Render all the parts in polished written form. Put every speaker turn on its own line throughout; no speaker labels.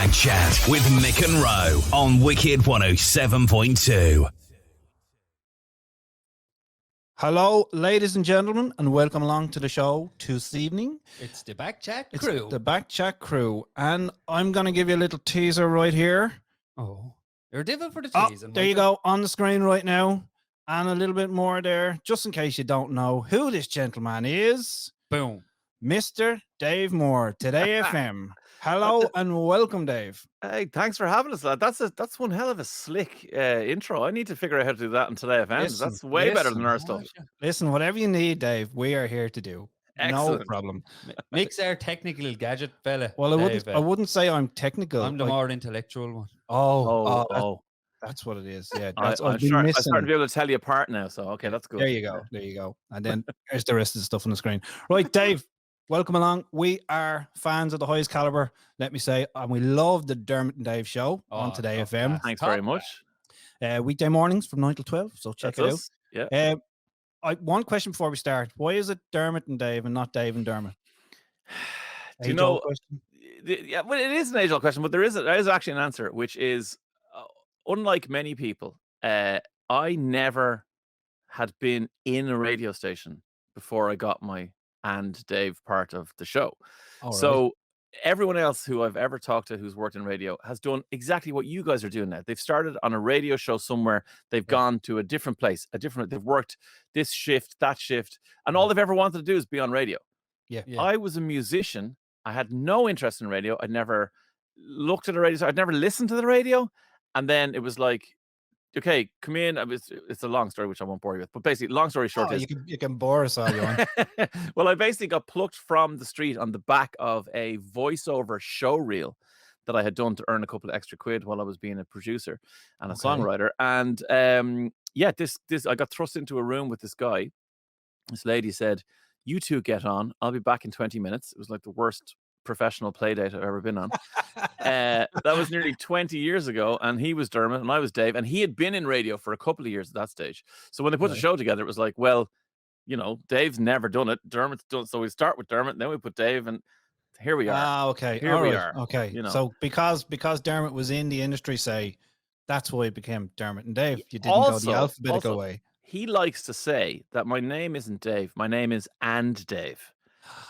Back Chat with Mick and Ro on Wicked 107.2.
Hello, ladies and gentlemen, and welcome along to the show this evening.
It's the Back Chat crew.
The Back Chat crew, and I'm going to give you a little teaser right here.
Oh, you're divil for the
Oh,
teasing.
there you go, on the screen right now, and a little bit more there, just in case you don't know who this gentleman is.
Boom.
Mr. Dave Moore, Today FM. Hello and welcome, Dave.
Hey, thanks for having us, lad. That's one hell of a slick intro. I need to figure out how to do that on Today FM. That's way better than our stuff.
Listen, whatever you need, Dave, we are here to do.
Excellent.
No problem.
Mick's our technical gadget fella.
Well,
Dave,
I wouldn't say I'm technical.
I'm the more intellectual one.
Oh, that's what it is. Yeah,
I'm starting to be able to tell you apart now. So, okay, that's good.
There you go. And then there's the rest of the stuff on the screen. Right, Dave, welcome along. We are fans of the highest caliber, let me say, and we love the Dermot and Dave show on Today FM.
Thanks very much.
Weekday mornings from 9 till 12, so check it out.
Yeah.
One question before we start. Why is it Dermot and Dave and not Dave and Dermot?
Do you know? Yeah, well, it is an age-old question, but there is actually an answer, which is, unlike many people, I never had been in a radio station before I got my and Dave part of the show. So everyone else who I've ever talked to who's worked in radio has done exactly what you guys are doing now. They've started on a radio show somewhere. They've gone to a different place, they've worked this shift, that shift, and all they've ever wanted to do is be on radio.
Yeah.
I was a musician. I had no interest in radio. I'd never looked at the radio. I'd never listened to the radio. And then it was like, okay, come in. It's a long story, which I won't bore you with. But basically, long story short is...
You can bore us all you want.
Well, I basically got plucked from the street on the back of a voiceover show reel that I had done to earn a couple of extra quid while I was being a producer and a songwriter. And this I got thrust into a room with this guy. This lady said, "You two get on. I'll be back in 20 minutes." It was like the worst professional play date I've ever been on. That was nearly 20 years ago, and he was Dermot and I was Dave, and he had been in radio for a couple of years at that stage. So when they put the show together, it was like, well, you know, Dave's never done it, Dermot's done it, so we start with Dermot, and then we put Dave, and here we are.
Okay.
Here we are.
Okay.
You know.
So because Dermot was in the industry, say, that's why it became Dermot and Dave. You didn't go the alphabetical way.
He likes to say that my name isn't Dave, my name is And Dave.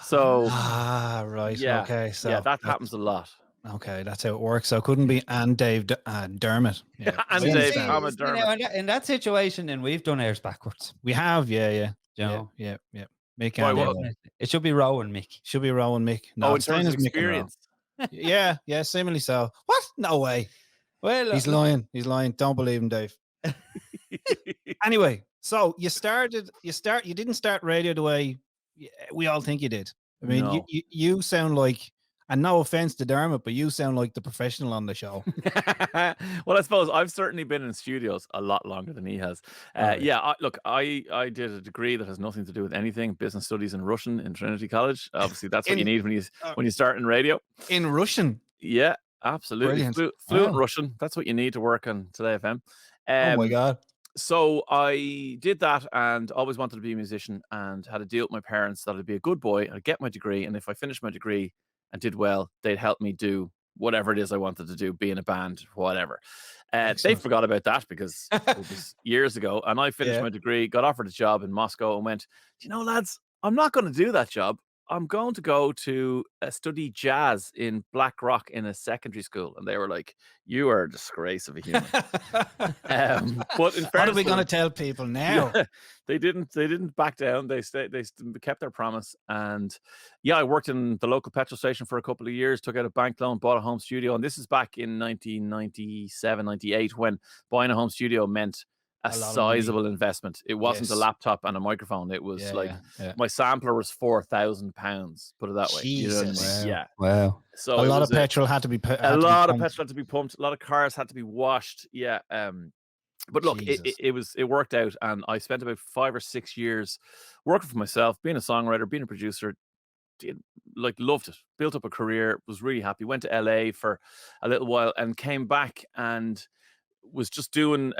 So
right.
Yeah,
okay. So
yeah, that happens a lot.
Okay, that's how it works. So it couldn't be and Dave Dermot. Yeah.
And Dave, I'm a Dermot.
In that situation, then we've done ours backwards.
We have, yeah.
You know?
Yeah. Mick
It should be Ro and Mick.
Should be Ro and Mick. No,
in terms of experience.
Yeah, similarly so. What? No way.
Well,
he's lying. Don't believe him, Dave. Anyway, so you didn't start radio the way we all think you did. I mean,
No.
you sound like, and no offense to Dermot, but you sound like the professional on the show.
Well, I suppose I've certainly been in studios a lot longer than he has. Yeah, I did a degree that has nothing to do with anything, business studies in Russian in Trinity College. Obviously, that's what you need when you start in radio.
In Russian?
Yeah, absolutely. Fluent Russian. That's what you need to work on Today FM.
Oh my God.
So I did that and always wanted to be a musician, and had a deal with my parents that I'd be a good boy, I'd get my degree, and if I finished my degree and did well, they'd help me do whatever it is I wanted to do, be in a band, whatever. They forgot about that because it was years ago, and I finished my degree, got offered a job in Moscow, and went, you know, lads, I'm not going to do that job. I'm going to go to study jazz in Black Rock in a secondary school. And they were like, you are a disgrace of a human. But in fairness,
what are we going to tell people now?
Yeah, they didn't back down. They kept their promise. And yeah, I worked in the local petrol station for a couple of years, took out a bank loan, bought a home studio. And this is back in 1997, 98, when buying a home studio meant a sizable investment. It wasn't a laptop and a microphone. It was my sampler was £4,000. Put it that way.
Jesus.
You know what I mean? Yeah.
Wow.
So
a lot of petrol had to be pumped.
A lot of petrol had to be pumped. A lot of cars had to be washed. Yeah. But look, it worked out, and I spent about 5 or 6 years working for myself, being a songwriter, being a producer. Loved it. Built up a career. Was really happy. Went to LA for a little while and came back and was just doing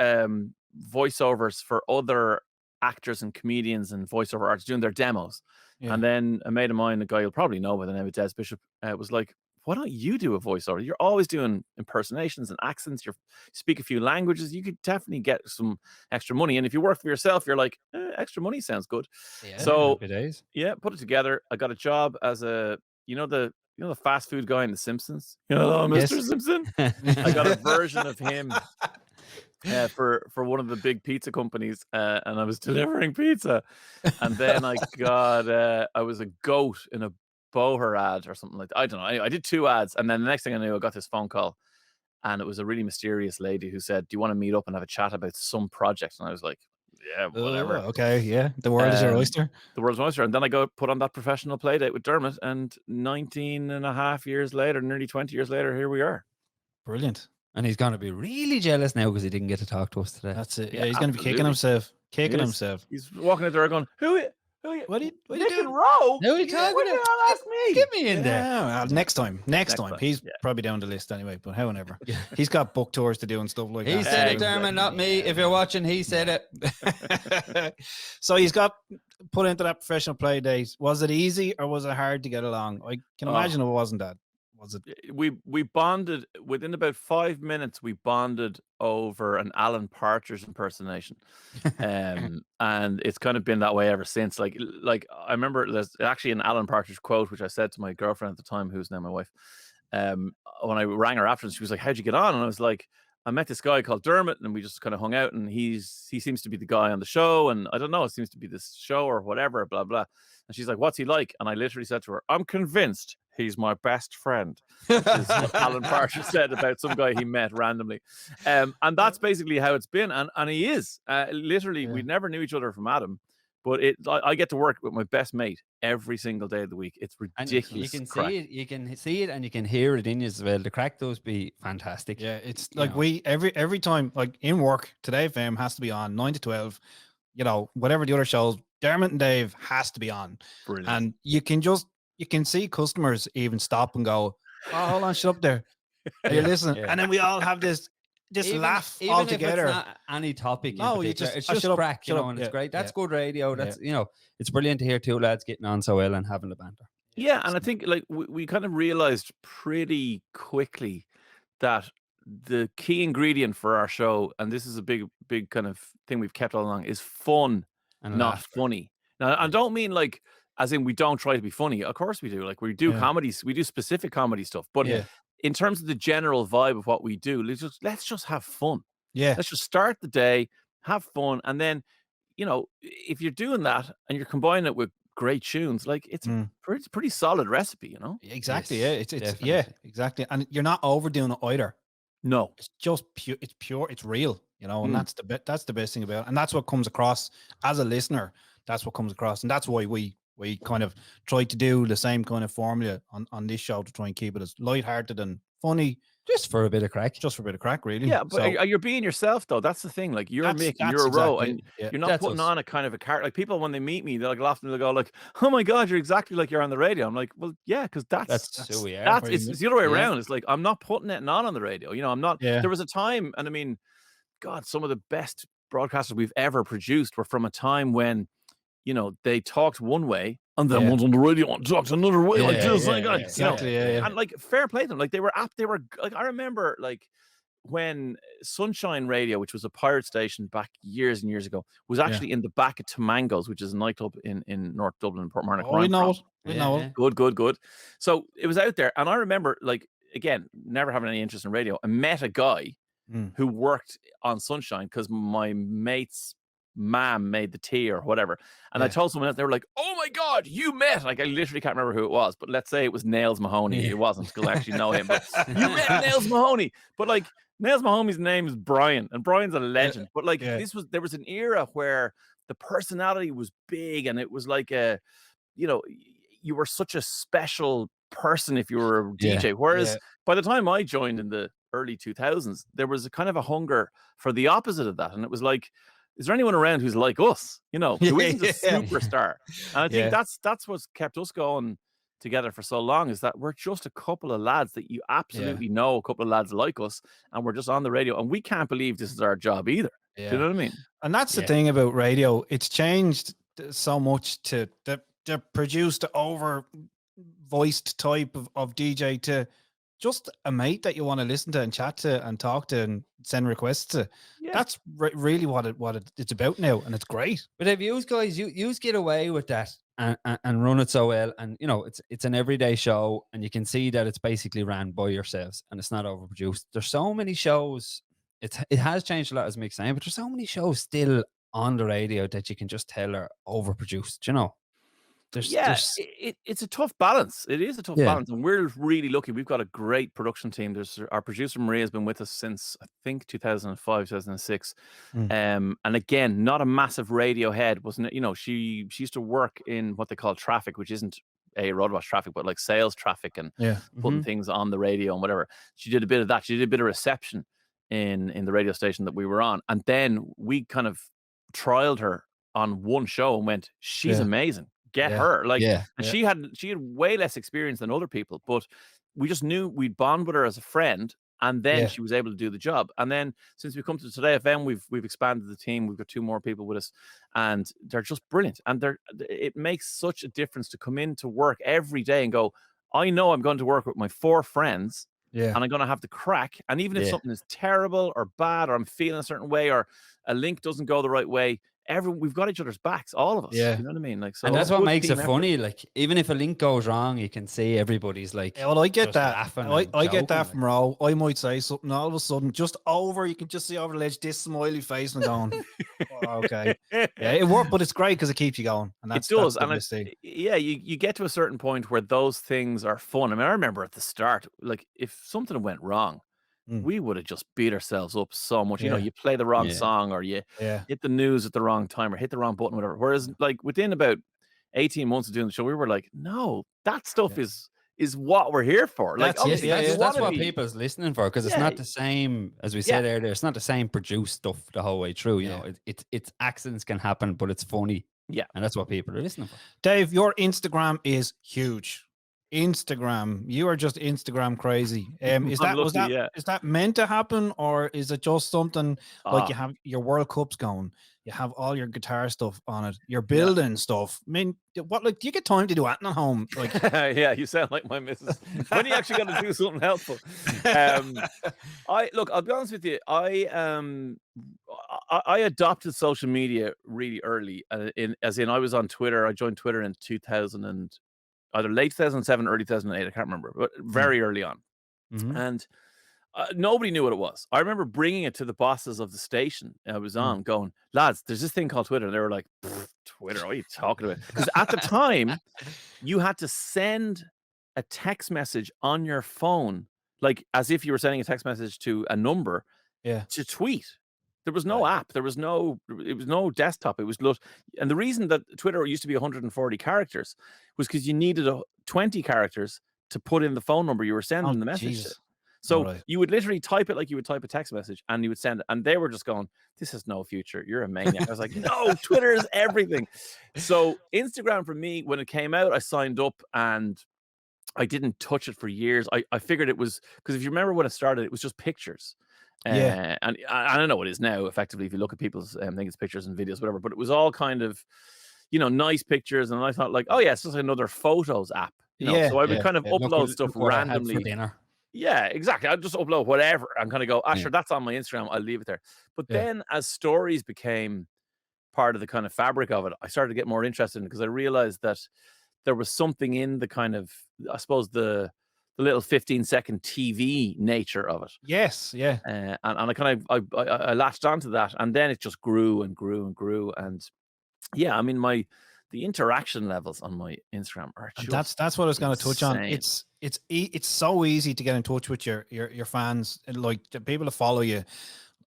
voiceovers for other actors and comedians and voiceover artists, doing their demos. And then a mate of mine, a guy you'll probably know by the name of Des Bishop, was like, why don't you do a voiceover? You're always doing impersonations and accents. You speak a few languages. You could definitely get some extra money. And if you work for yourself, you're like, extra money sounds good.
Yeah,
So
happy days.
yeah, put it together. I got a job as the fast food guy in The Simpsons. Hello, Mr.
Yes.
Simpson. I got a version of him for one of the big pizza companies, and I was delivering pizza. And then I was a goat in a Boher ad or something like that. I don't know. I did 2 ads, and then the next thing I knew, I got this phone call, and it was a really mysterious lady who said, "Do you want to meet up and have a chat about some project?" And I was like, "Yeah, whatever."
Okay, yeah. The world is your oyster.
The world's my oyster. And then I go put on that professional play date with Dermot, and 19 and a half years later, nearly 20 years later, here we are.
Brilliant.
And he's going to be really jealous now because he didn't get to talk to us today.
That's it.
Yeah,
Yeah, he's going to be kicking
absolutely.
himself.
He is. He's walking out there going, Who are you?
What are you
Mick
doing?
and Ro?
Who are you talking
What did
to?
you all ask me?
Get me in there.
Yeah, well, next time.
Next time,
He's
yeah.
probably down the list anyway, but however. He's got book tours to do and stuff like
He
that.
said it,
Exactly.
Dermot, not me. If you're watching, he said it.
So he's got put into that professional play date. Was it easy or was it hard to get along? I can imagine it wasn't that. Was it?
We bonded within about 5 minutes. We bonded over an Alan Partridge impersonation, and it's kind of been that way ever since. Like I remember there's actually an Alan Partridge quote which I said to my girlfriend at the time, who's now my wife. When I rang her afterwards, she was like, "How'd you get on?" And I was like, "I met this guy called Dermot, and we just kind of hung out. And he seems to be the guy on the show, and I don't know, it seems to be this show or whatever, blah blah." And she's like, "What's he like?" And I literally said to her, "I'm convinced he's my best friend." Which is what Alan Partridge said about some guy he met randomly. And that's basically how it's been. And he is. Literally, we never knew each other from Adam. But I get to work with my best mate every single day of the week. It's ridiculous.
You can
crack.
see it. You can see it, and you can hear it in you as well. The crack does be fantastic.
Yeah, it's like every time, like in work, Today FM has to be on 9 to 12. Whatever the other shows, Dermot and Dave has to be on.
Brilliant.
And you can see customers even stop and go, "Oh, hold on, shut up there. Are you listening?"
Yeah.
And then we all have this laugh all together.
If it's not any topic,
No,
it's
shut
just
up,
crack,
shut up.
and it's
Yeah,
great. That's
yeah.
good radio. That's it's brilliant to hear 2 lads getting on so well and having the banter.
Yeah, and I think like we kind of realized pretty quickly that the key ingredient for our show, and this is a big kind of thing we've kept all along, is fun,
And
not
laughter.
funny. Now, I don't mean like as in we don't try to be funny. Of course we do. Like we do comedies, we do specific comedy stuff. But in terms of the general vibe of what we do, let's just have fun.
Yeah.
Let's just start the day, have fun, and then if you're doing that and you're combining it with great tunes, like it's a pretty solid recipe,
Exactly.
Yes,
It's
definitely.
exactly. And you're not overdoing it either.
No.
It's just pure. It's pure. It's real. And that's the best thing about it. And that's what comes across as a listener. That's what comes across, and that's why we kind of try to do the same kind of formula on this show to try and keep it as lighthearted and funny,
Just for a bit of crack.
really.
Yeah, but you're being yourself though. That's the thing. Like you're Mick, and you're Ro, and you're not
That's
putting
us.
on a kind of a character. Like people when they meet me, they're like laughing. They'll go like, "Oh my god, you're exactly like you're on the radio." I'm like, "Well, yeah, because
That's who we are.
it's the other way around. It's like I'm not putting it on the radio. I'm not.
Yeah.
There was a time, and I mean, God, some of the best broadcasters we've ever produced were from a time when, they talked one way. And then once on the radio, and talked another way, like this,
exactly.
and like fair play to them. Like they were like I remember like when Sunshine Radio, which was a pirate station back years and years ago, was actually in the back of Tamangos, which is a nightclub in North Dublin, Portmarnock.
Oh, we know it. We know it.
Good. So it was out there, and I remember like again, never having any interest in radio. I met a guy who worked on Sunshine because my mate's mom made the tea or whatever, and I told someone else, they were like, "Oh my god, you met!" Like I literally can't remember who it was, but let's say it was Nails Mahoney. It wasn't because I actually know him, but you met Nails Mahoney. But like Nails Mahoney's name is Brian, and Brian's a legend. But like there was an era where the personality was big, and it was like you were such a special person if you were a DJ. Whereas by the time I joined in the early 2000s, there was a kind of a hunger for the opposite of that, and it was like, is there anyone around who's like us? Who isn't a superstar? And I think that's what's kept us going together for so long, is that we're just a couple of lads that you absolutely know, a couple of lads like us, and we're just on the radio, and we can't believe this is our job either. Do you know what I mean?
And that's the thing about radio. It's changed so much to they're produced to over voiced type of DJ to just a mate that you want to listen to and chat to and talk to and send requests to.
Yeah.
That's really what it's about now, and it's great.
But if you guys, you get away with that and run it so well, and it's an everyday show, and you can see that it's basically ran by yourselves and it's not overproduced. There's so many shows. It has changed a lot, as Mick's saying, but there's so many shows still on the radio that you can just tell are overproduced.
It's a tough balance. It is a tough balance, and we're really lucky. We've got a great production team. There's our producer Maria has been with us since I think 2005, 2006. And again, not a massive radio head, wasn't it? She used to work in what they call traffic, which isn't a roadwash traffic, but like sales traffic and putting things on the radio and whatever. She did a bit of that. She did a bit of reception in the radio station that we were on, and then we kind of trialed her on one show and went, she's amazing. Get her. And she had way less experience than other people, but we just knew we'd bond with her as a friend, and then she was able to do the job. And then since we come to Today FM, we've expanded the team. We've got 2 more people with us, and they're just brilliant. And it makes such a difference to come into work every day and go, I know I'm going to work with my 4 friends. And I'm going to have the crack. And even if something is terrible or bad, or I'm feeling a certain way, or a link doesn't go the right way, we've got each other's backs, all of us.
Yeah.
You know what I mean?
And that's what makes it funny. Like, even if a link goes wrong, you can see everybody's like,
well, I get that. I get that
joking,
from Ro. I might say something, all of a sudden, just you can just see over the ledge this smiley face and going, oh, okay. Yeah, it worked, but it's great because it keeps you going. And
it does. And you get to a certain point where those things are fun. I mean, I remember at the start, like, if something went wrong, we would have just beat ourselves up so much. You play the wrong song, or you hit the news at the wrong time, or hit the wrong button, whatever. Whereas, like, within about 18 months of doing the show, we were like, no, that stuff is what we're here for. Like,
that's what people's listening for, because it's not the same, as we said earlier. It's not the same produced stuff the whole way through. You know, it's accidents can happen, but it's funny.
Yeah,
and that's what people are listening for.
Dave, your Instagram is huge. Instagram, you are just Instagram crazy. Is that meant to happen, or is it just something like you have your World Cups going, you have all your guitar stuff on it, you're building stuff? I mean, do you get time to do anything at home? Like,
yeah, you sound like my missus. When you actually got to do something helpful? I'll be honest with you. I adopted social media really early. As in, I was on Twitter. I joined Twitter in 2000 either late 2007, early 2008, I can't remember, but very early on. And nobody knew what it was. I remember bringing it to the bosses of the station I was on, going, lads, there's this thing called Twitter. And they were like, Twitter, what are you talking about? Because at the time, you had to send a text message on your phone, like as if you were sending a text message to a number to tweet. There was no app. It was no desktop. It was and the reason that Twitter used to be 140 characters was because you needed 20 characters to put in the phone number you were sending the message to. So you would literally type it like you would type a text message, and you would send it. And they were just going, this has no future. You're a maniac. I was like, no, Twitter is everything. So Instagram, for me, when it came out, I signed up and I didn't touch it for years. I figured it was, because if you remember when it started, it was just pictures. And I don't know what it is now, effectively, if you look at people's thing, it's pictures and videos, whatever, but it was all kind of, nice pictures. And I thought, like, oh yeah, it's just another photos app, so I would kind of upload stuff randomly
for dinner.
Yeah, exactly. I'd just upload whatever and kind of go, sure, that's on my Instagram, I'll leave it there. But then as stories became part of the kind of fabric of it, I started to get more interested in it, because I realized that there was something in the kind of, I suppose, the little 15-second TV nature of it.
Yes, yeah.
And I kind of I latched onto that, and then it just grew and grew and grew. And yeah, I mean, the interaction levels on my Instagram are just
that's what I was going to touch on.
insane.
It's so easy to get in touch with your fans, and like the people that follow you.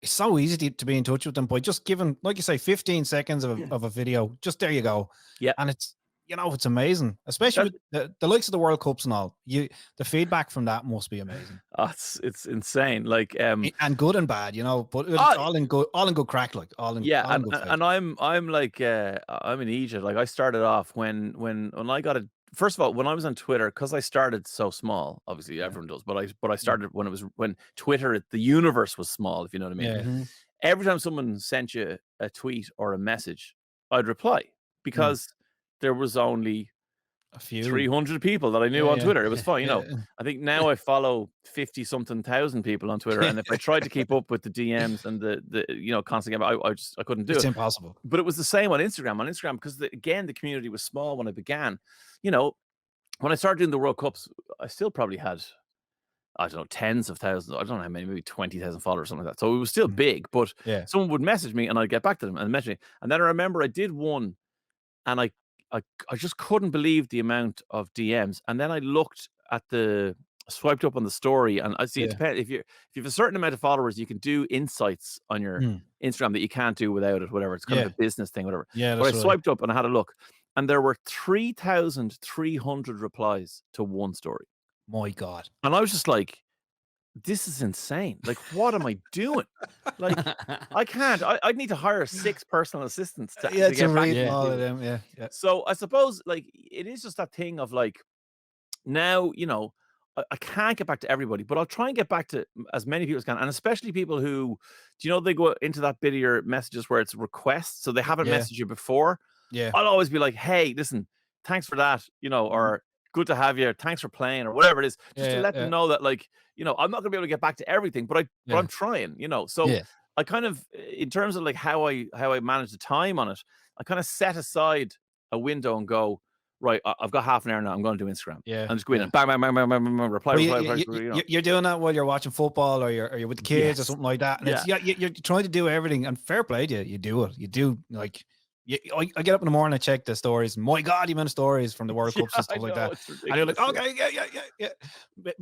It's so easy to be in touch with them by just giving, like you say, 15 seconds of a video. Just there you go. Yeah, and it's it's amazing, especially with the likes of the World Cups and all. The feedback from that must be amazing.
Oh, it's insane. Like
and good and bad, but it's all in good crack, like all in
and I'm like I'm an idiot. Like, I started off when I got it. First of all, when I was on Twitter, because I started so small, obviously everyone does, but I started when Twitter, the universe was small, if you know what I mean.
Yeah.
Every time someone sent you a tweet or a message, I'd reply, because there was only
A few.
300 people that I knew on Twitter. It was fun,
Yeah.
I think now I follow 50 something thousand people on Twitter, and if I tried to keep up with the DMs and the constant game, I couldn't do
It's
it.
impossible.
But it was the same on Instagram. On Instagram, because again, the community was small when I began. When I started doing the World Cups, I still probably had, I don't know, tens of thousands. I don't know how many, maybe 20,000 followers, something like that. So it was still big, but
Yeah.
someone would message me and I'd get back to them and message me. And then I remember I did one, and I just couldn't believe the amount of DMs. And then I looked at swiped up on the story, and I see it depends. If you have a certain amount of followers, you can do insights on your Instagram that you can't do without it, whatever. It's kind of a business thing, whatever.
Yeah,
But I
that's
swiped up and I had a look, and there were 3,300 replies to one story.
My God.
And I was just like, this is insane. Like, what am I doing? Like, I can't. I'd need to hire 6 personal assistants to get back
read
to
all
people.
of them. Yeah.
So I suppose, like, it is just that thing of like, now, I can't get back to everybody, but I'll try and get back to as many people as can, and especially people who, they go into that bit of your messages where it's requests, so they haven't messaged you before.
Yeah.
I'll always be like, hey, listen, thanks for that, or good to have you, thanks for playing, or whatever it is, just to let them know that, like, I'm not gonna be able to get back to everything, but I'm trying, So I kind of, in terms of like how I manage the time on it, I kind of set aside a window and go, right, I've got half an hour now. I'm going to do Instagram.
Yeah.
And just go in and bang, bang, bang, bang, bang, bang, reply.
You're doing that while you're watching football, or you're with the kids or something like that. And you're trying to do everything. And fair play to you. You do it. You do, like, I get up in the morning and check the stories. My God, the amount of stories from the World Cups and stuff like that. And you're like, okay, yeah.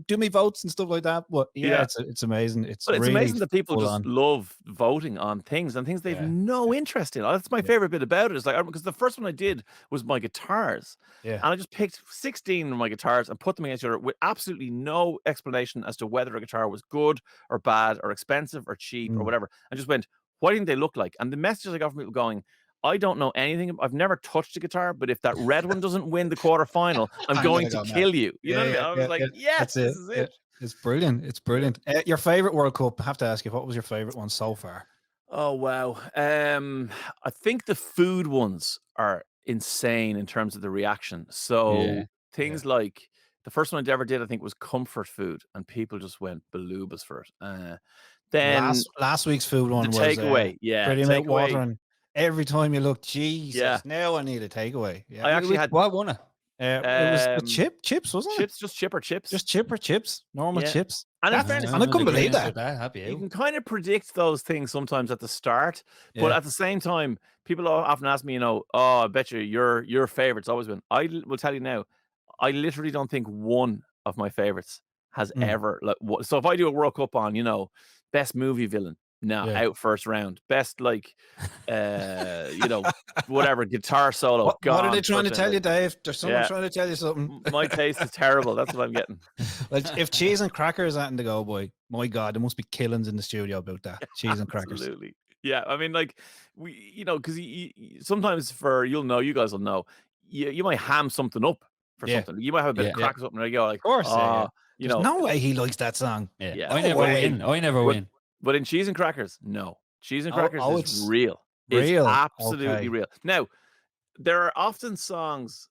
Do me votes and stuff like that. But it's amazing. It's really
amazing that people just love voting on things and things they've no interest in. That's my favorite bit about it. Is like, because the first one I did was my guitars.
Yeah.
And I just picked 16 of my guitars and put them against each other with absolutely no explanation as to whether a guitar was good or bad or expensive or cheap or whatever. I just went, what do you think they look like? And the messages I got from people going, I don't know anything. I've never touched a guitar, but if that red one doesn't win the quarterfinal, I'm going to kill you. You know what I mean? I was like, yes, this is it.
It's brilliant. It's brilliant. Your favorite World Cup? I have to ask you, what was your favorite one so far?
Oh, wow. I think the food ones are insane in terms of the reaction. So things like the first one I ever did, I think, was comfort food, and people just went balubas for it. Then
last week's food one was
takeaway.
pretty much watering. Every time you look, Jesus, now I need a takeaway. Yeah.
I actually had
what won it?
It was chips, wasn't it?
Just chipper chips.
Just chipper chips, normal chips.
And in fairness,
I couldn't believe that.
You can kind of predict those things sometimes at the start, but at the same time, people often ask me, oh, I bet you your favorites always win. I will tell you now, I literally don't think one of my favorites has ever. So if I do a World Cup on, best movie villain, out first round. Best, like, whatever, guitar solo.
What are they trying to tell you, Dave? There's someone trying to tell you something.
My taste is terrible. That's what I'm getting.
Well, if cheese and crackers aren't to go, boy, my God, there must be killings in the studio about that. Cheese and crackers.
Absolutely. Yeah, I mean, like, we, because sometimes you guys will know, you might ham something up for something. You might have a bit of crackers up, and you go like,
of course,
there's
no way he likes that song.
Yeah. I never win.
But in cheese and crackers, no. Cheese and crackers is
it's
real.
real.
It's absolutely real. Now, there are often songs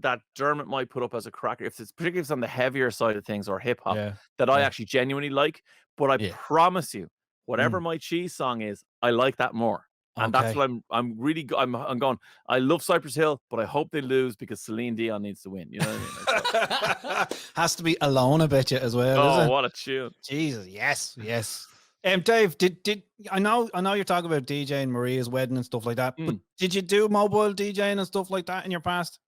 that Dermot might put up as a cracker, particularly if it's on the heavier side of things or hip hop, that I actually genuinely like. But I promise you, whatever my cheese song is, I like that more. And that's what I'm really, I'm going, I love Cypress Hill, but I hope they lose because Celine Dion needs to win. You know what I mean?
Has to be Alone, I bet you, as well.
Oh,
is it?
what a tune.
Jesus, yes. Dave, did I know you're talking about DJing Maria's wedding and stuff like that, but did you do mobile DJing and stuff like that in your past?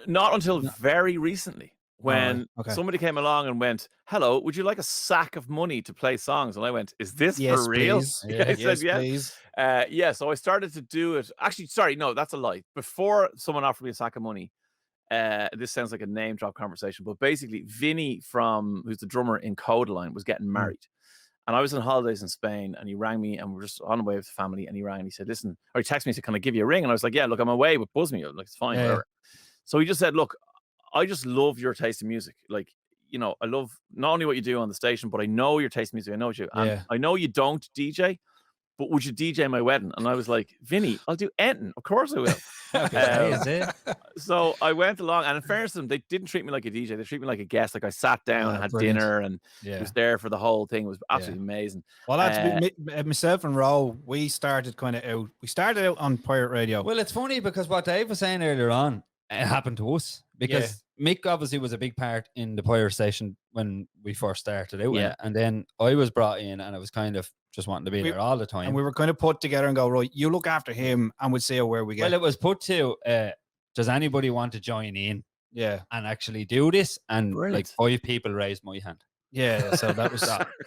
Not until very recently, when somebody came along and went, "Hello, would you like a sack of money to play songs?" And I went, "Is this for real?"
Please. I said,
please. So I started to do it. Actually, sorry, no, that's a lie. Before someone offered me a sack of money, this sounds like a name drop conversation, but basically, Vinny who's the drummer in Codaline, was getting married. And I was on holidays in Spain, and he rang me, and we're just on the way with the family, and he rang and he said, listen, or he texted me and said, can I give you a ring? And I was like, yeah, look, I'm away, but buzz me. Like, it's fine, whatever. So he just said, look, I just love your taste in music. Like, I love not only what you do on the station, but I know your taste in music. I know what you, I know you don't DJ, but would you DJ my wedding? And I was like, Vinny, I'll do anything. Of course I will.
Is it?
So I went along, and in fairness to them, they didn't treat me like a DJ. They treated me like a guest. Like I sat down, had
Brilliant.
dinner, and was there for the whole thing. It was absolutely amazing.
Well, that's myself and Ro. We started out on pirate radio.
Well, it's funny because what Dave was saying earlier on, it happened to us because Mick obviously was a big part in the pirate station when we first started out.
Yeah.
And then I was brought in, and I was kind of just wanting to be there all the time.
And we were kind of put together and go, right, you look after him, and we'll see where we get.
Well, it was put to, does anybody want to join in?
Yeah.
And actually do this? And
Brilliant.
like 5 people raised my hand.
Yeah, so that was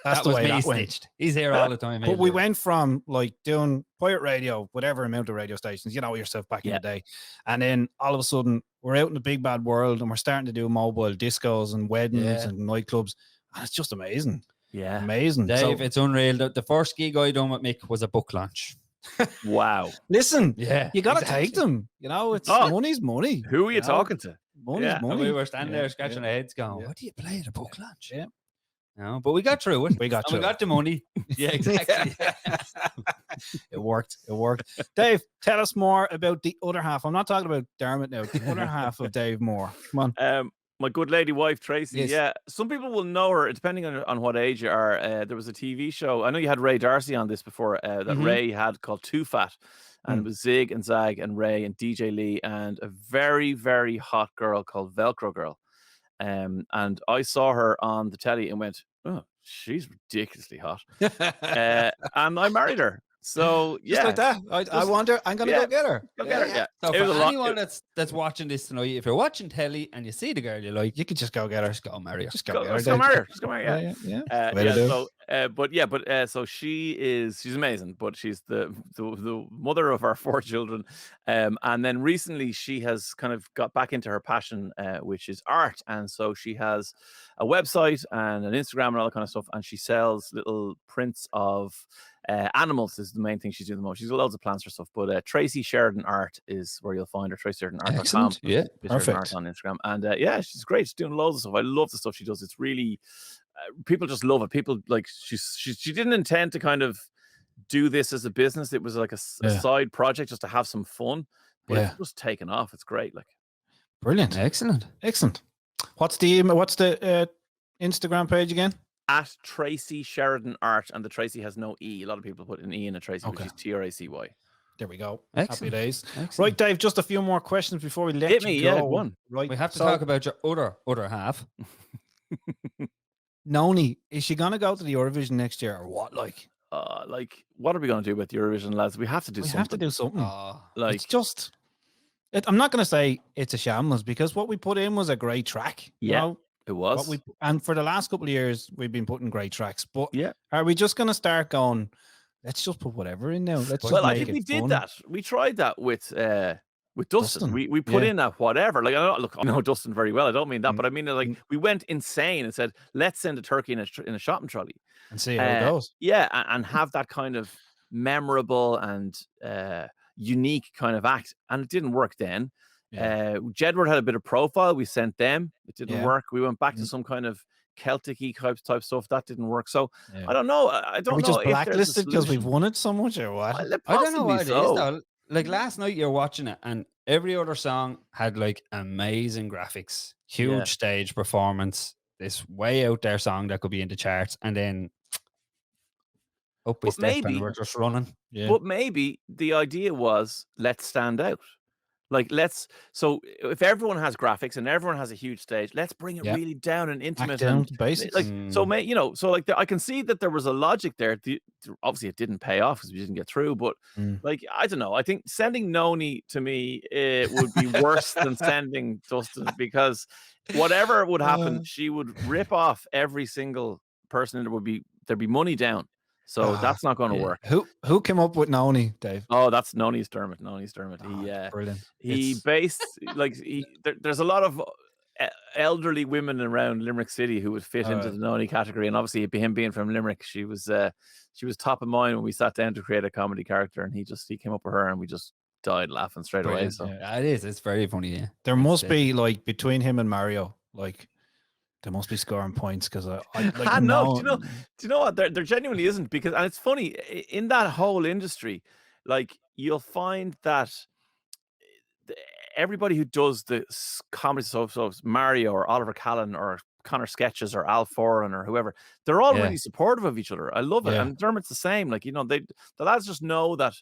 that's the
was
way
me
that went.
stitched. He's here all the time.
But we went from like doing pirate radio, whatever amount of radio stations, you know yourself back in the day, and then all of a sudden we're out in the big bad world, and we're starting to do mobile discos and weddings and nightclubs, and it's just amazing.
Yeah,
amazing,
Dave. It's unreal. The first gig I done with Mick was a book launch.
Wow.
Listen,
Yeah,
you gotta take them. You know, it's money's money.
Who are you talking to?
Money's money.
And we were standing there scratching our heads, going,
Yeah.
"What do you play at a book launch?"
Yeah.
No, but we got through it.
We got through
we got the money. Yeah, exactly.
It worked. Dave, tell us more about the other half. I'm not talking about Dermot now. The other half of Dave Moore. Come on.
My good lady wife, Tracy.
Yes.
Yeah. Some people will know her, depending on what age you are. There was a TV show. I know you had Ray Darcy on this before, that Ray had called Too Fat. And it was Zig and Zag and Ray and DJ Lee and a very, very hot girl called Velcro Girl. And I saw her on the telly and went, oh, she's ridiculously hot. And I married her. So
Just like that. I wonder. I'm gonna go get her.
Go get her. Yeah.
So
It was
for
a lot-
anyone that's watching this tonight, if you're watching telly and you see the girl you like,
You could just go get her.
just go marry her.
Just go
Go,
get her.
let's go marry her. Just go marry her.
Yeah. Way to do it.
So she's amazing, but she's the mother of our 4 children. And then recently she has kind of got back into her passion, which is art. And so she has a website and an Instagram and all that kind of stuff. And she sells little prints of animals is the main thing she's doing the most. She's got loads of plans for stuff, but Tracy Sheridan Art is where you'll find her. TracySheridanArt.com.
Excellent. Yeah,
Sheridan
perfect.
Art on Instagram. And she's great. She's doing loads of stuff. I love the stuff she does. It's really people just love it. People like she didn't intend to kind of do this as a business. It was like a side project just to have some fun. But it's just taken off. It's great. Like
Brilliant.
Excellent.
What's the Instagram page again?
at Tracy Sheridan Art, and the Tracy has no E. A lot of people put an E in a Tracy, which is TRACY.
There we go.
Excellent.
Happy days.
Excellent.
Right, Dave, just a few more questions before we let
Hit
you
me,
go.
yeah, one.
Right.
We have to talk about your other half.
Noni, is she gonna go to the Eurovision next year or what? Like
what are we going to do with Eurovision, lads? We have to do
we
something.
have to do something.
Like
It's just I'm not gonna say it's a shambles because what we put in was a great track. You
Yeah,
know?
it was.
And for the last couple of years we've been putting great tracks. But
Yeah.
are we just gonna start going, let's just put whatever in now? Let's just
I
make
think
it
we did
fun.
that. We tried that with Dustin.
Dustin,
We put
yeah.
in that whatever. Like I know Dustin very well. I don't mean that, but I mean like we went insane and said, let's send a turkey in a shopping trolley
and see how it goes.
Yeah, and have that kind of memorable and unique kind of act. And it didn't work then.
Yeah.
Jedward had a bit of profile. We sent them. It didn't
Yeah.
work. We went back to some kind of Celtic-y type stuff. That didn't work. So
Yeah.
I don't know. I don't
Are we
know
just
if there's a
blacklisted because we've
solution.
won it so much or what?
Well,
I don't know what it is
possibly so.
though. Like last night you're watching it and every other song had like amazing graphics, huge
Yeah.
stage performance, this way out there song that could be in the charts, and then up we
But
step and
maybe-
we're just running.
Yeah.
But maybe the idea was let's stand out. Like so if everyone has graphics and everyone has a huge stage, let's bring it
Yeah.
really down and
Back
intimate
down
and
to basics.
like so like I can see that there was a logic there. Obviously it didn't pay off because we didn't get through, but like I don't know. I think sending Noni to me would be worse than sending Dustin because whatever would happen, she would rip off every single person and there'd be money down. So that's not going to work.
Who came up with Noni, Dave?
Oh, that's Noni's Dermot.
Brilliant.
He based like there's a lot of elderly women around Limerick City who would fit into the Noni category, and obviously him being from Limerick, she was top of mind when we sat down to create a comedy character, and he came up with her, and we just died laughing straight
Brilliant,
away. So
Yeah, it is. It's very funny. Yeah.
There must be like between him and Mario, like They must be scoring points because I like
I know.
no.
Do you know what? There genuinely isn't, because, and it's funny, in that whole industry, like, you'll find that th- everybody who does the comedy soaps, Mario or Oliver Callan or Connor Sketches or Al Foran or whoever, they're all
Yeah.
really supportive of each other. I love it.
Yeah.
And Dermot's the same. Like, the lads just know that,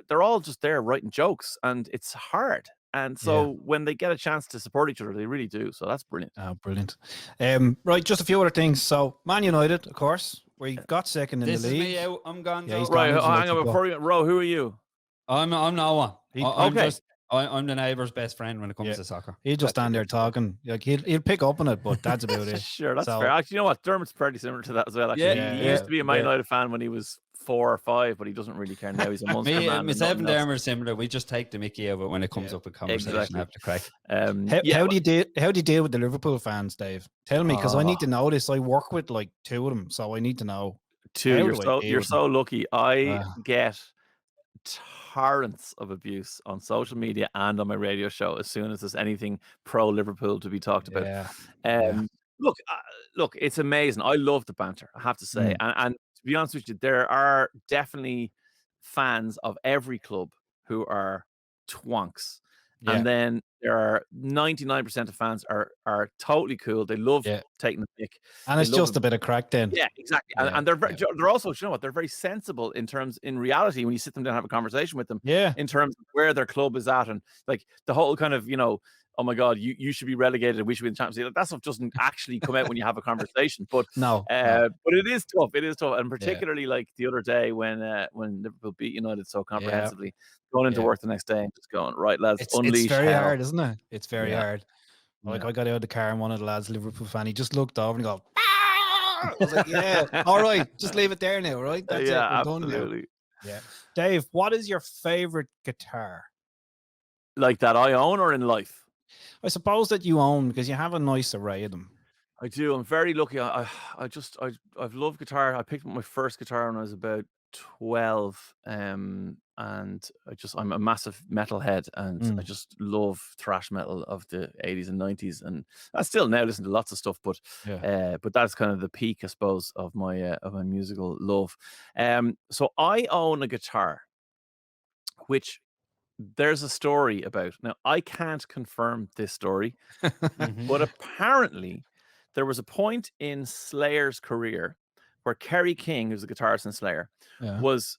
they're all just there writing jokes, and it's hard. And so when they get a chance to support each other, they really do. So that's brilliant.
Oh, brilliant. Right, just a few other things. So Man United, of course, we got second in
This
the
is
league.
me out. I'm gone.
Yeah, he's
so-
gone.
Right,
Would you like
hang
to
on,
go?
before you Ro, who are you?
I'm no one. I'm
Okay.
just I'm the neighbour's best friend when it comes
Yeah.
to soccer.
He'll just stand there talking. Like he'll pick up on it, but that's about it.
Sure, that's
So-
fair. Actually, you know what? Dermot's pretty similar to that as well. Actually,
Yeah,
he used to be a Man
yeah.
United fan when he was 4 or 5, but he doesn't really care now. He's a Munster man. and
Myself and
nothing else.
Dermot are similar. We just take the Mickey out of it when it comes up in conversation
exactly.
after crack.
How do you deal with the Liverpool fans, Dave? Tell me, because I need to know this. I work with like 2 of them, so I need to know.
Two,
How
you're
do I
so
deal
you're
with
so lucky. I
Ah.
get torrents of abuse on social media and on my radio show as soon as there's anything pro Liverpool to be talked about.
Yeah.
Look, it's amazing. I love the banter, I have to say. And to be honest with you, there are definitely fans of every club who are twonks.
Yeah.
And then there are 99% of fans are totally cool. They love
Yeah.
taking the pick.
And
They
it's
love
just
it.
a bit of crack then.
Yeah, exactly.
Yeah,
And they're also, you know what, they're very sensible in reality when you sit them down and have a conversation with them,
Yeah.
in terms of where their club is at, and like the whole kind of, oh my God, you should be relegated, we should be in the Champions League. Like, that stuff doesn't actually come out when you have a conversation. But
No.
but it is tough. It is tough. And particularly like the other day when Liverpool beat United so comprehensively, going into work the next day and just going, right, lads,
It's
unleash
very
hell.
hard, isn't it? It's very
Yeah.
hard. Like
Yeah.
I got out of the car and one of the lads, Liverpool fan, he just looked over and he go, "Ah!" I was like, yeah, all right, just leave it there now, right? That's it. We're done now.
absolutely.
Yeah. Dave, what is your favorite guitar?
Like that I own or in life?
I suppose that you own, because you have a nice array of them.
I do. I'm very lucky. I've loved guitar. I picked up my first guitar when I was about 12, and I'm a massive metalhead, and I just love thrash metal of the 80s and 90s, and I still now listen to lots of stuff, but that's kind of the peak, I suppose, of my musical love. So I own a guitar, which there's a story about. Now, I can't confirm this story, but apparently there was a point in Slayer's career where Kerry King, who's the guitarist in Slayer, was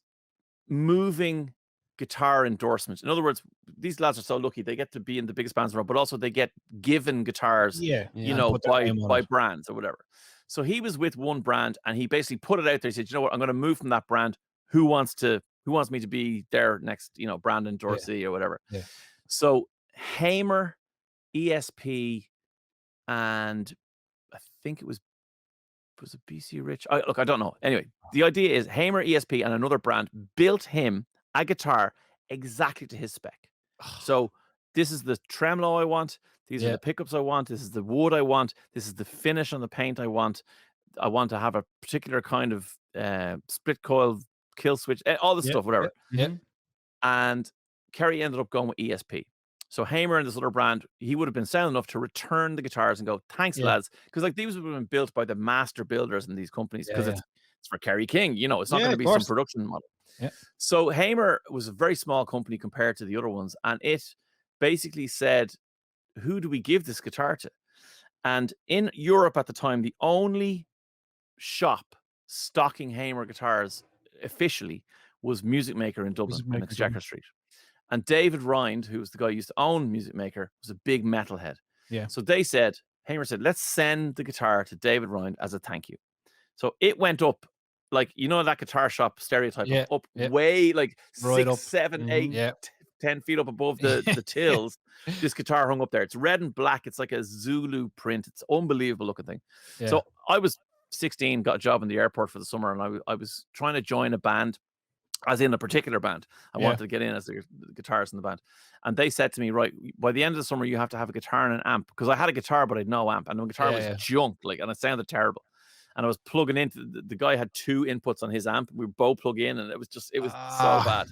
moving guitar endorsements. In other words, these lads are so lucky, they get to be in the biggest bands in the world, but also they get given guitars,
put their name on
by
it.
brands or whatever. So he was with one brand and he basically put it out there. He said, you know what, I'm going to move from that brand. Who wants me to be their next, brand endorsee or whatever.
Yeah.
So Hamer, ESP, and I think it was it BC Rich? Look, I don't know. Anyway, the idea is Hamer, ESP, and another brand built him a guitar exactly to his spec. So this is the tremolo I want. These are the pickups I want. This is the wood I want. This is the finish on the paint I want. I want to have a particular kind of split coil kill switch, all this stuff, whatever.
Yeah.
And Kerry ended up going with ESP. So Hamer and this other brand, he would have been sound enough to return the guitars and go, thanks, lads. Because like these would have been built by the master builders in these companies, because it's for Kerry King, it's not going to be some production model.
Yeah.
So Hamer was a very small company compared to the other ones. And it basically said, who do we give this guitar to? And in Europe at the time, the only shop stocking Hamer guitars officially was Music Maker in Dublin, on Exchequer Street. And David Rind, who was the guy who used to own Music Maker, was a big metalhead. Yeah. So Hamer said, let's send the guitar to David Rind as a thank you. So it went up, like, that guitar shop stereotype, way like
right
6,
up.
7, 8, 10 feet up above the tills. This guitar hung up there. It's red and black. It's like a Zulu print. It's unbelievable looking thing. Yeah. So I was 16, got a job in the airport for the summer, and I was trying to join a band, as in a particular band. I wanted to get in as the guitarist in the band. And they said to me, right, by the end of the summer, you have to have a guitar and an amp. Because I had a guitar, but I had no amp. And the guitar was junk, and it sounded terrible. And I was plugging into, the guy had 2 inputs on his amp. We were both plug in, and it was so bad.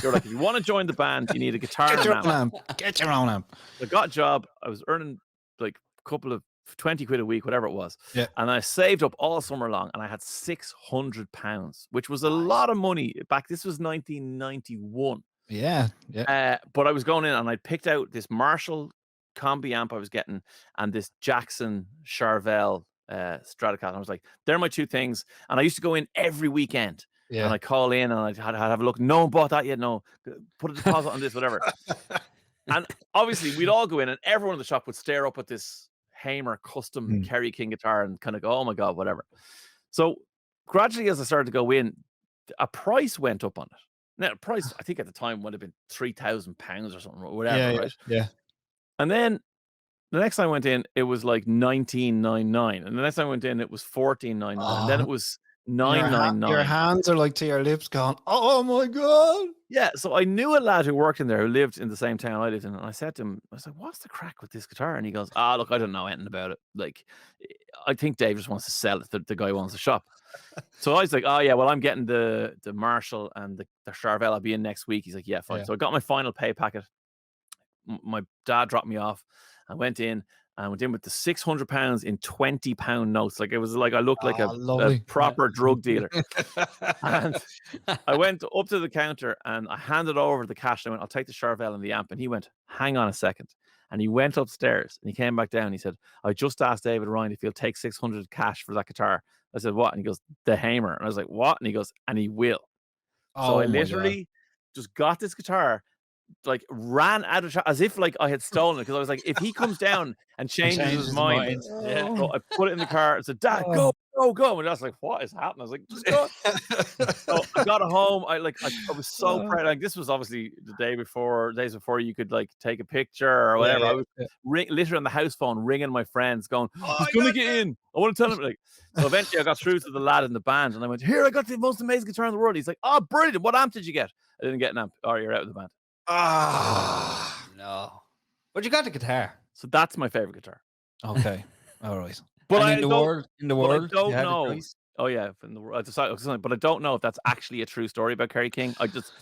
You're like, if you want to join the band, you need a guitar and an amp.
Get your own amp.
I got a job. I was earning like a couple of 20 quid a week, whatever it was.
Yeah.
And I saved up all summer long, and I had £600, which was a
Nice.
lot of money back. This was 1991.
Yeah. Yeah.
But I was going in and I picked out this Marshall combi amp I was getting and this Jackson Charvel Stratocaster. I was like, they're my two things. And I used to go in every weekend.
Yeah.
And I call in and I'd have a look. No one bought that yet. No, put a deposit on this, whatever. And obviously, we'd all go in and everyone in the shop would stare up at this Hamer custom Kerry King guitar and kind of go, oh my God, whatever. So gradually, as I started to go in, a price went up on it. Now, price, I think at the time would have been £3,000 or something, or whatever, right?
Yeah.
And then the next time I went in, it was like $19.99. And the next time I went in, it was $14.99. And then it was $9.99.
Your hands are like to your lips going, oh my God.
Yeah. So I knew a lad who worked in there who lived in the same town I lived in. And I said to him, I was like, what's the crack with this guitar? And he goes, look, I don't know anything about it. Like, I think Dave just wants to sell it. The guy wants a shop. So I was like, oh yeah, well, I'm getting the Marshall and the Charvel. I'll be in next week. He's like, yeah, fine.
Yeah.
So I got my final pay packet. My dad dropped me off. I went in with the £600 in £20 notes. Like, it was like I looked like a proper drug dealer. And I went up to the counter and I handed over the cash. And I went, I'll take the Charvel and the amp. And he went, hang on a second. And he went upstairs and he came back down. He said, I just asked David Ryan if he'll take 600 cash for that guitar. I said, what? And he goes, the Hamer. And I was like, what? And he goes, and he will. So I literally just got this guitar, like ran out of as if like I had stolen it, because I was like, if he comes down and changes his mind. Yeah. So I put it in the car and said, Dad, go. And I was like, what is happening? I was like, just go. So I got it home. I was so proud. Like, this was obviously the days before you could like take a picture or whatever. I was literally on the house phone ringing my friends going, he's gonna get in. I want to tell him. Like, so eventually I got through to the lad in the band and I went, here, I got the most amazing guitar in the world. He's like, oh, brilliant. What amp did you get? I didn't get an amp. Oh, you're out of the band.
No. But you got the guitar.
So that's my favorite guitar.
Okay. All right.
But in the world,
I don't know. Oh yeah, in the world. But I don't know if that's actually a true story about Kerry King.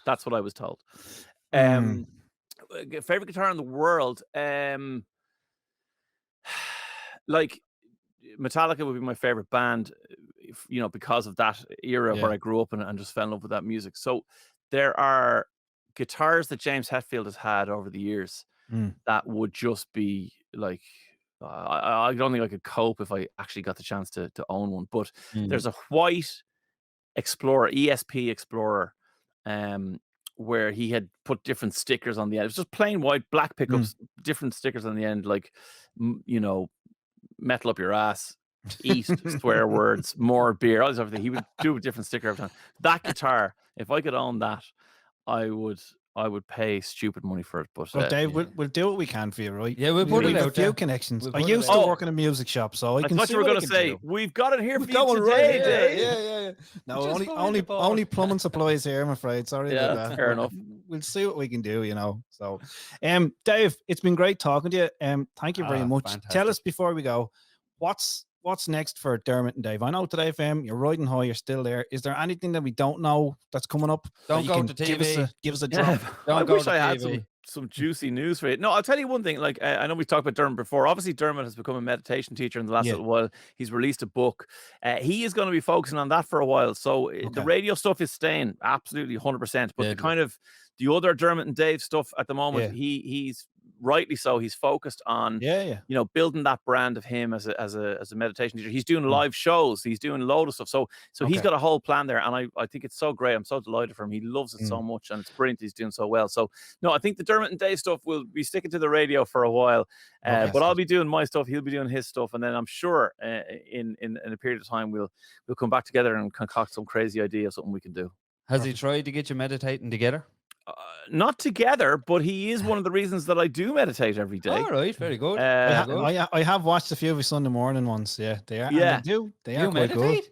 That's what I was told. Favorite guitar in the world. Like Metallica would be my favorite band, because of that era where I grew up and just fell in love with that music. So there are guitars that James Hetfield has had over the years that would just be like, I don't think I could cope if I actually got the chance to own one. But there's a white Explorer, ESP Explorer, where he had put different stickers on the end. It was just plain white, black pickups, different stickers on the end, like, metal up your ass, eat, swear words, more beer, all this other thing. He would do a different sticker every time. That guitar, if I could own that, I would pay stupid money for it. But
Dave, we'll do what we can for you, right?
Yeah, we'll put it out.
A few connections. I used to work in a music shop, so I can.
Thought
see
you were
going to
say we've got it here for you today, Dave.
Yeah. No, only plumbing supplies here, I'm afraid. Sorry about that.
Fair enough.
We'll see what we can do, So, Dave, it's been great talking to you. Thank you very much.
Fantastic.
Tell us before we go, what's next for Dermot and Dave? I know Today FM, you're riding high, you're still there. Is there anything that we don't know that's coming up?
Don't go to TV.
Give us a drop.
I wish I had some juicy news for you. No, I'll tell you one thing. Like, I know we've talked about Dermot before. Obviously, Dermot has become a meditation teacher in the last little while. He's released a book. He is going to be focusing on that for a while. So the radio stuff is staying absolutely 100%. But the other Dermot and Dave stuff at the moment, he's rightly so. He's focused on building that brand of him as a meditation teacher. He's doing live shows. He's doing a load of stuff. So he's got a whole plan there, and I think it's so great. I'm so delighted for him. He loves it so much, and it's brilliant. He's doing so well. So no, I think the Dermot and Dave stuff will be sticking to the radio for a while. But I'll be doing my stuff. He'll be doing his stuff, and then I'm sure in a period of time we'll come back together and concoct some crazy idea of something we can do.
Has he tried to get you meditating together?
Not together, but he is one of the reasons that I do meditate every day.
All right, very good.
I have watched a few of his Sunday morning ones. Yeah, they are.
Yeah,
they are quite good.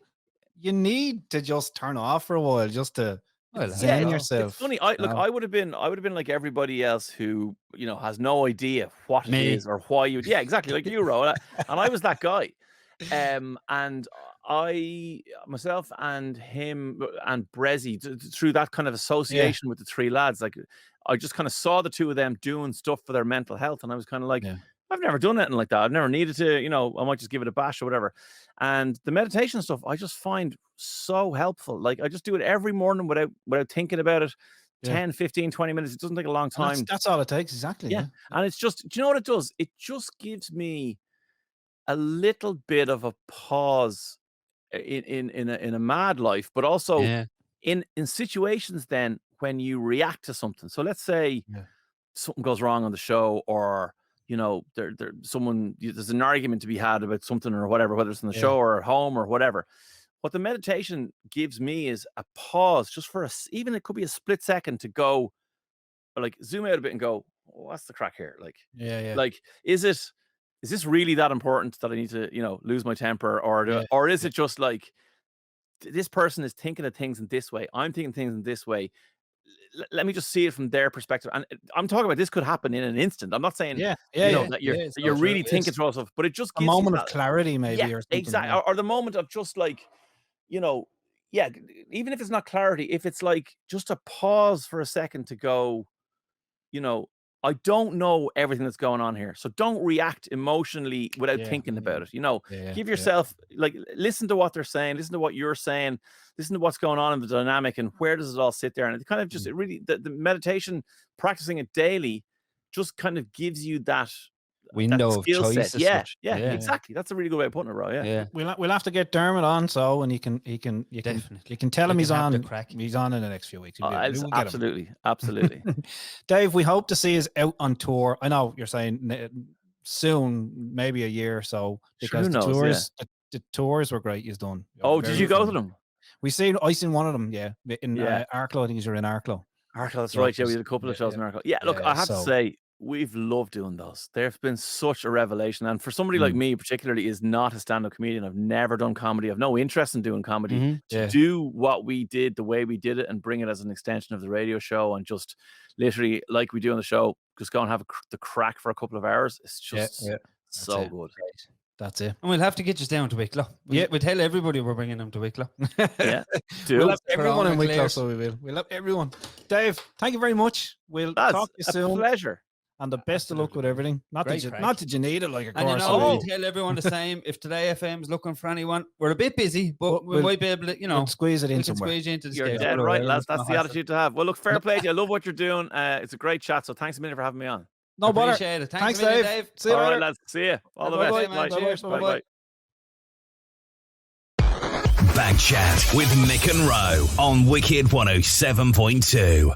You need to just turn off for a while just to zen yourself.
It's funny. I would have been like everybody else who has no idea what it is or why you. Yeah, exactly, like you, Ro. And I was that guy. And I, myself and him and Brezzy, through that kind of association with the three lads, like I just kind of saw the two of them doing stuff for their mental health. And I was kind of like, I've never done anything like that. I've never needed to, I might just give it a bash or whatever. And the meditation stuff, I just find so helpful. Like I just do it every morning without thinking about it.
Yeah.
10, 15, 20 minutes. It doesn't take a long time.
That's all it takes. Exactly.
Yeah. And it's just, do you know what it does? It just gives me a little bit of a pause in a mad life, but also in situations then when you react to something. So let's say something goes wrong on the show, or there's an argument to be had about something or whatever, whether it's on the show or at home or whatever. What the meditation gives me is a pause, just for even it could be a split second, to go, like, zoom out a bit and go, what's the crack here? Like, like, is this really that important that I need to, lose my temper, or is it just like, this person is thinking of things in this way, I'm thinking things in this way. Let me just see it from their perspective. And I'm talking about, this could happen in an instant. I'm not saying that you're really thinking through stuff, but it just gives
a moment of clarity, maybe, or something.
Exactly. Or the moment of just like, even if it's not clarity, if it's like just a pause for a second to go, I don't know everything that's going on here, so don't react emotionally without thinking about it. Give yourself, like, listen to what they're saying, listen to what you're saying, listen to what's going on in the dynamic, and where does it all sit there. And it kind of just, it really, the meditation, practicing it daily, just kind of gives you that
window of choice.
Exactly. That's a really good way of putting it, right?
We'll have to get Dermot on, and you can tell him he's on in the next few weeks.
Absolutely.
Dave, we hope to see us out on tour. I know you're saying soon, maybe a year or so, because the tours were great. You've done.
Did you go to them?
I seen one of them. In Arklow. I think you're in Arklow.
Arklow, that's right. Yeah, we did a couple of shows in Arklow. Yeah, look, I have to say, we've loved doing those. They've been such a revelation. And for somebody like me, particularly, is not a stand-up comedian. I've never done comedy. I've no interest in doing comedy. To do what we did the way we did it and bring it as an extension of the radio show, and just literally, like we do on the show, just go and have the crack for a couple of hours. It's just so good.
That's it.
And we'll have to get you down to Wicklow. We'll tell everybody we're bringing them to Wicklow.
We'll have everyone in Wicklow, so we will. We'll have everyone. Dave, thank you very much. We'll talk to you soon.
A pleasure.
And the best of luck with everything. Not that you need it, like, of course.
And we tell everyone the same. If Today FM's looking for anyone, we're a bit busy, but we might be able to,
we'll squeeze it in somewhere.
You're dead right, lads. That's the attitude to have. Well, look, fair play to you. I love what you're doing. It's a great chat. So thanks a million for having me on.
No bother.
Appreciate it.
Thanks, Dave. See you later.
All right, lads. See you. All the best.
Bye. Cheers. Bye.
Back chat with Mick and Ro on Wicked 107.2.